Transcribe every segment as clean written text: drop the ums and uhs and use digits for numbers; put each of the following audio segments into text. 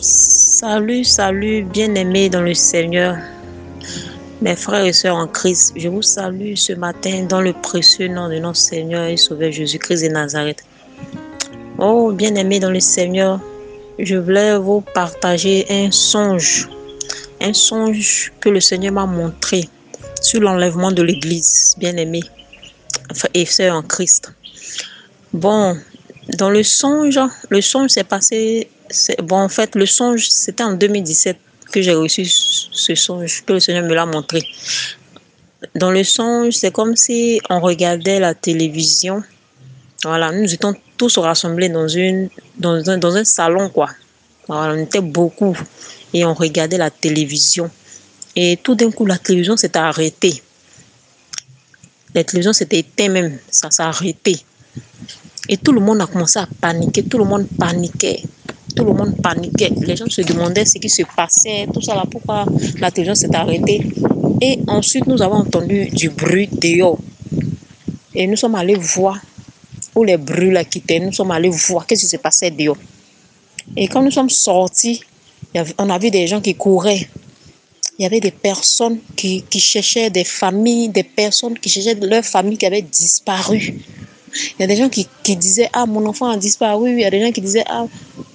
Salut, salut, bien-aimés dans le Seigneur, mes frères et sœurs en Christ. Je vous salue ce matin dans le précieux nom de notre Seigneur et Sauveur Jésus-Christ de Nazareth. Oh, bien-aimés dans le Seigneur, je voulais vous partager un songe que le Seigneur m'a montré sur l'enlèvement de l'Église, bien-aimés et sœurs en Christ. Bon, dans le songe s'est passé. En fait, le songe, c'était en 2017 que j'ai reçu ce songe, que le Seigneur me l'a montré. Dans le songe, c'est comme si on regardait la télévision. Voilà, nous étions tous rassemblés dans un salon, quoi. Voilà, on était beaucoup et on regardait la télévision. Et tout d'un coup, la télévision s'était arrêtée. La télévision s'était éteinte même, ça s'est arrêté. Et tout le monde a commencé à paniquer, tout le monde paniquait. Les gens se demandaient ce qui se passait, tout ça là, pourquoi la télévision s'est arrêtée. Et ensuite, nous avons entendu du bruit dehors. Et nous sommes allés voir où les bruits là quittaient. Nous sommes allés voir qu'est-ce qui se passait dehors. Et quand nous sommes sortis, on a vu des gens qui couraient. Il y avait des personnes qui cherchaient des familles, des personnes qui cherchaient leurs familles qui avaient disparu. Il y a des gens qui disaient, ah, mon enfant a disparu. Il y a des gens qui disaient, ah,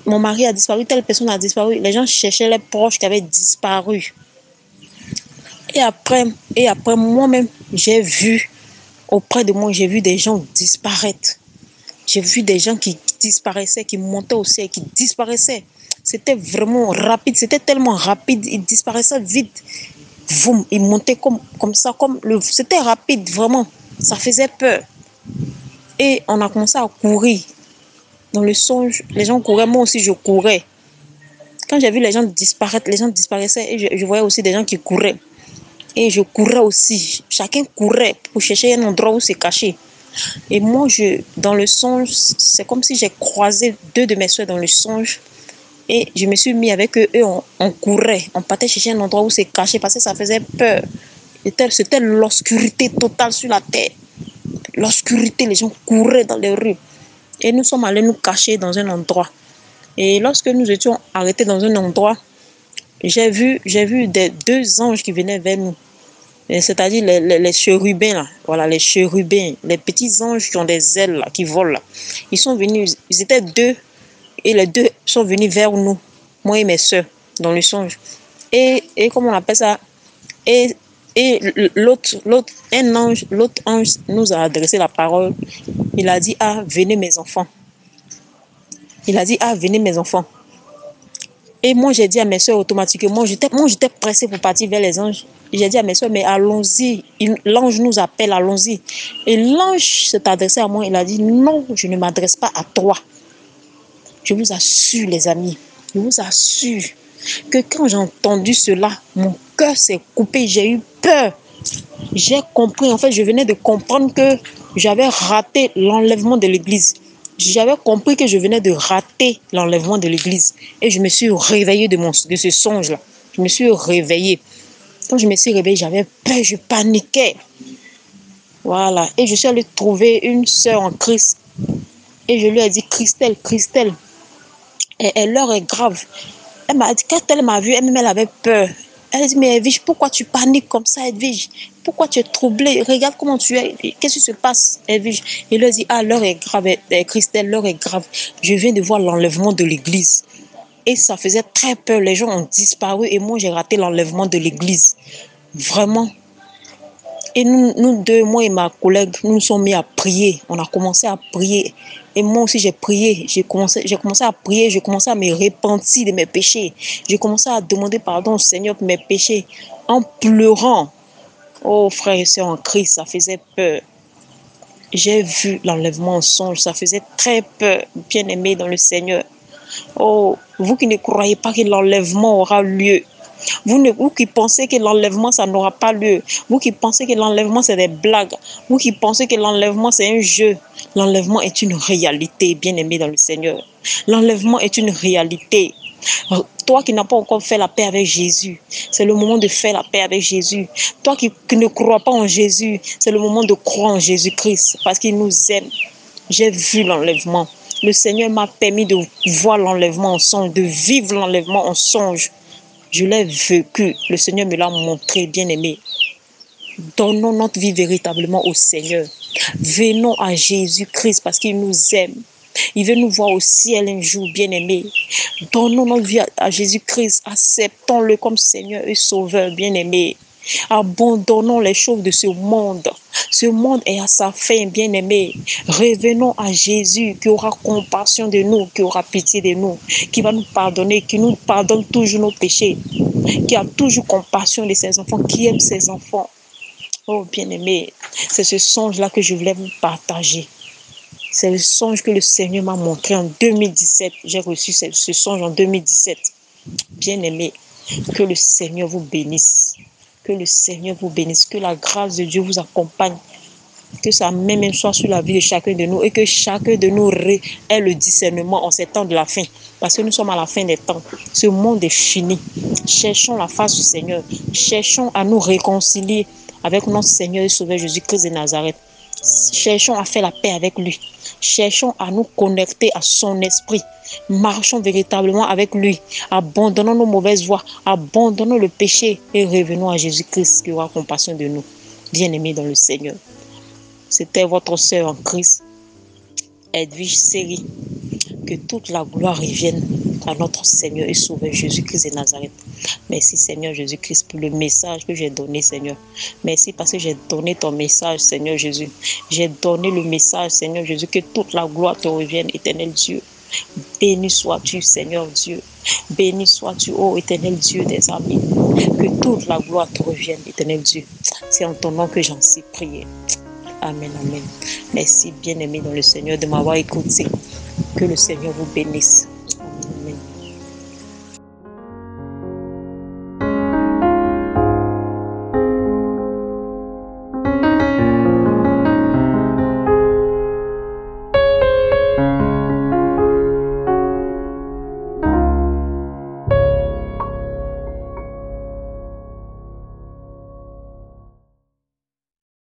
mon mari a disparu, telle personne a disparu. Les gens cherchaient les proches qui avaient disparu. Et après moi-même, j'ai vu, auprès de moi, j'ai vu des gens disparaître. J'ai vu des gens qui disparaissaient, qui montaient au ciel, qui disparaissaient. C'était vraiment rapide, c'était tellement rapide, ils disparaissaient vite. Vroom, ils montaient comme ça, c'était rapide, vraiment. Ça faisait peur. Et on a commencé à courir. Dans le songe, les gens couraient, moi aussi je courais. Quand j'ai vu les gens disparaître, les gens disparaissaient et je voyais aussi des gens qui couraient. Et je courais aussi. Chacun courait pour chercher un endroit où se cacher. Et moi, dans le songe, c'est comme si j'ai croisé deux de mes soeurs dans le songe. Et je me suis mis avec eux. On courait. On partait chercher un endroit où se cacher parce que ça faisait peur. C'était l'obscurité totale sur la terre. L'obscurité, les gens couraient dans les rues. Et nous sommes allés nous cacher dans un endroit. Et lorsque nous étions arrêtés dans un endroit, j'ai vu deux anges qui venaient vers nous. C'est-à-dire les chérubins, là. Voilà, les chérubins, les petits anges qui ont des ailes, là, qui volent. Là. Ils sont venus, ils étaient deux, et les deux sont venus vers nous, moi et mes soeurs, dans le songe. Et comment on appelle ça? Et l'autre ange nous a adressé la parole. Il a dit, ah, venez mes enfants. Il a dit, ah, venez mes enfants. Et moi, j'ai dit à mes soeurs automatiquement, j'étais pressée pour partir vers les anges. J'ai dit à mes soeurs, mais allons-y. L'ange nous appelle, allons-y. Et l'ange s'est adressé à moi, il a dit, non, je ne m'adresse pas à toi. Je vous assure, les amis, je vous assure que quand j'ai entendu cela, mon cœur s'est coupé, j'ai eu peur. J'ai compris, en fait, je venais de comprendre que j'avais raté l'enlèvement de l'église. J'avais compris que je venais de rater l'enlèvement de l'église. Et je me suis réveillée de ce songe-là. Je me suis réveillée. Quand je me suis réveillée, j'avais peur, je paniquais. Voilà. Et je suis allée trouver une sœur en Christ. Et je lui ai dit, Christelle, l'heure est grave. Elle m'a dit, quand elle m'a vue, elle avait peur. Elle a dit, mais Edwige, pourquoi tu paniques comme ça, Edwige? Pourquoi tu es troublée? Regarde comment tu es. Qu'est-ce qui se passe, Edwige? Il lui a dit, ah, l'heure est grave, Christelle, l'heure est grave. Je viens de voir l'enlèvement de l'église. Et ça faisait très peur. Les gens ont disparu et moi, j'ai raté l'enlèvement de l'église. Vraiment. Et nous deux, moi et ma collègue, nous nous sommes mis à prier. On a commencé à prier. Et moi aussi, j'ai prié. J'ai commencé à prier. J'ai commencé à me repentir de mes péchés. J'ai commencé à demander pardon au Seigneur pour mes péchés. En pleurant. Oh, frères et sœurs en Christ, ça faisait peur. J'ai vu l'enlèvement en songe. Ça faisait très peur, bien-aimés dans le Seigneur. Oh, vous qui ne croyez pas que l'enlèvement aura lieu. Vous qui pensez que l'enlèvement, ça n'aura pas lieu. Vous qui pensez que l'enlèvement, c'est des blagues. Vous qui pensez que l'enlèvement, c'est un jeu. L'enlèvement est une réalité, bien-aimé dans le Seigneur. L'enlèvement est une réalité. Toi qui n'as pas encore fait la paix avec Jésus, c'est le moment de faire la paix avec Jésus. Toi qui ne crois pas en Jésus, c'est le moment de croire en Jésus-Christ parce qu'il nous aime. J'ai vu l'enlèvement. Le Seigneur m'a permis de voir l'enlèvement en songe, de vivre l'enlèvement en songe. Je l'ai vécu. Le Seigneur me l'a montré, bien-aimé. Donnons notre vie véritablement au Seigneur. Venons à Jésus-Christ parce qu'il nous aime. Il veut nous voir au ciel un jour, bien-aimé. Donnons notre vie à Jésus-Christ. Acceptons-le comme Seigneur et Sauveur, bien-aimé. Abandonnons les choses de ce monde. Ce monde est à sa fin, bien-aimé. Revenons à Jésus qui aura compassion de nous, qui aura pitié de nous, qui va nous pardonner, qui nous pardonne toujours nos péchés, qui a toujours compassion de ses enfants, qui aime ses enfants. Oh, bien-aimé, c'est ce songe-là que je voulais vous partager. C'est le songe que le Seigneur m'a montré en 2017. J'ai reçu ce songe en 2017. Bien-aimé, que le Seigneur vous bénisse. Que le Seigneur vous bénisse. Que la grâce de Dieu vous accompagne. Que sa main même soit sur la vie de chacun de nous et que chacun de nous ait le discernement en ces temps de la fin. Parce que nous sommes à la fin des temps. Ce monde est fini. Cherchons la face du Seigneur. Cherchons à nous réconcilier avec notre Seigneur et Sauveur Jésus-Christ de Nazareth. Cherchons à faire la paix avec lui. Cherchons à nous connecter à son esprit. Marchons véritablement avec lui. Abandonnons nos mauvaises voies. Abandonnons le péché et revenons à Jésus-Christ qui aura compassion de nous. Bien-aimés dans le Seigneur. C'était votre sœur en Christ, Edwige Série. Que toute la gloire revienne à notre Seigneur et Sauveur Jésus-Christ de Nazareth. Merci Seigneur Jésus-Christ pour le message que j'ai donné, Seigneur. Merci parce que j'ai donné ton message, Seigneur Jésus. J'ai donné le message, Seigneur Jésus, que toute la gloire te revienne, éternel Dieu. Béni sois-tu, Seigneur Dieu. Béni sois-tu, ô éternel Dieu des amis. Que toute la gloire te revienne, éternel Dieu. C'est en ton nom que j'en sais prier. Amen, amen. Merci, bien-aimé dans le Seigneur, de m'avoir écouté. Que le Seigneur vous bénisse.